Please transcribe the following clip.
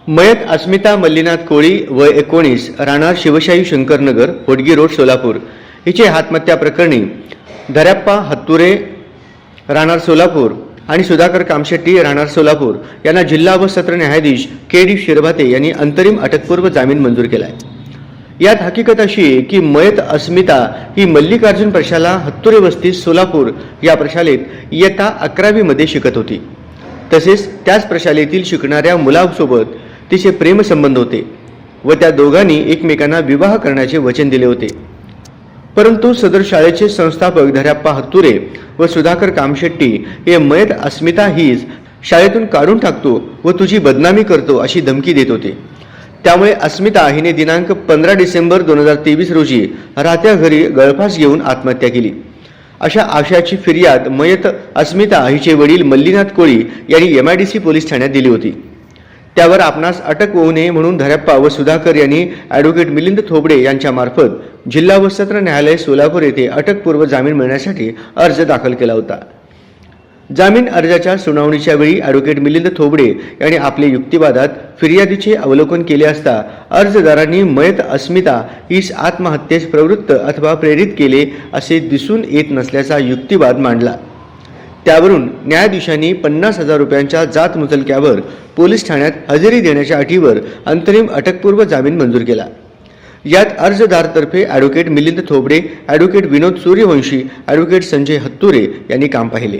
मयत अस्मिता मल्लीनाथ कोळी वय 19 राहणार शिवशाही शंकरनगर होडगी रोड सोलापूर हिचे आत्महत्या प्रकरणी धर्याप्पा हत्तुरे राहणार सोलापूर आणि सुधाकर कामशेट्टी राहणार सोलापूर यांना जिल्हा व सत्र न्यायाधीश के.डी. शिरभाते यांनी अंतरिम अटकपूर्व जामीन मंजूर केला आहे। यात हकीकत अशी आहे की मयत अस्मिता ही मल्लिकार्जुन प्रशाला हत्तुरे वस्ती सोलापूर या प्रशालेत इयत्ता 11वी मध्ये शिकत होती। तसेच त्याच प्रशालेतील शिकणाऱ्या मुलासोबत तिचे प्रेमसंबंध होते व त्या दोघांनी एकमेकांना विवाह करण्याचे वचन दिले होते। परंतु सदर शाळेचे संस्थापक धर्याप्पा हत्तुरे व सुधाकर कामशेट्टी हे मयत अस्मिता हीच शाळेतून काढून टाकतो व तुझी बदनामी करतो अशी धमकी देत होते। त्यामुळे अस्मिता हिने दिनांक 15 डिसेंबर 2023 रोजी राहत्या घरी गळफास घेऊन आत्महत्या केली। अशा आशयाची फिर्याद मयत अस्मिता हिचे वडील मल्लीनाथ कोळी यांनी MIDC पोलीस ठाण्यात दिली होती। त्यावर आपणास अटक होऊ नये म्हणून धर्याप्पा व सुधाकर यांनी ॲडव्होकेट मिलिंद थोबडे यांच्या मार्फत जिल्हा व सत्र न्यायालय सोलापूर येथे अटकपूर्व जामीन मिळण्यासाठी अर्ज दाखल केला होता। जामीन अर्जाच्या सुनावणीच्या वेळी ॲडव्होकेट मिलिंद थोबडे यांनी आपल्या युक्तिवादात फिर्यादीचे अवलोकन केले असता अर्जदारांनी मयत अस्मिता हीच आत्महत्येस प्रवृत्त अथवा प्रेरित केले असे दिसून येत नसल्याचा युक्तिवाद मांडला। त्यावरून न्यायाधीशांनी 50,000 रुपयांच्या जात मुचलक्यावर पोलीस ठाण्यात हजेरी देण्याच्या अटीवर अंतरिम अटकपूर्व जामीन मंजूर केला। यात अर्जदारातर्फे ॲडव्होकेट मिलिंद थोबडे, ॲडव्होकेट विनोद सूर्यवंशी, ॲडव्होकेट संजय हत्तुरे यांनी काम पाहिले।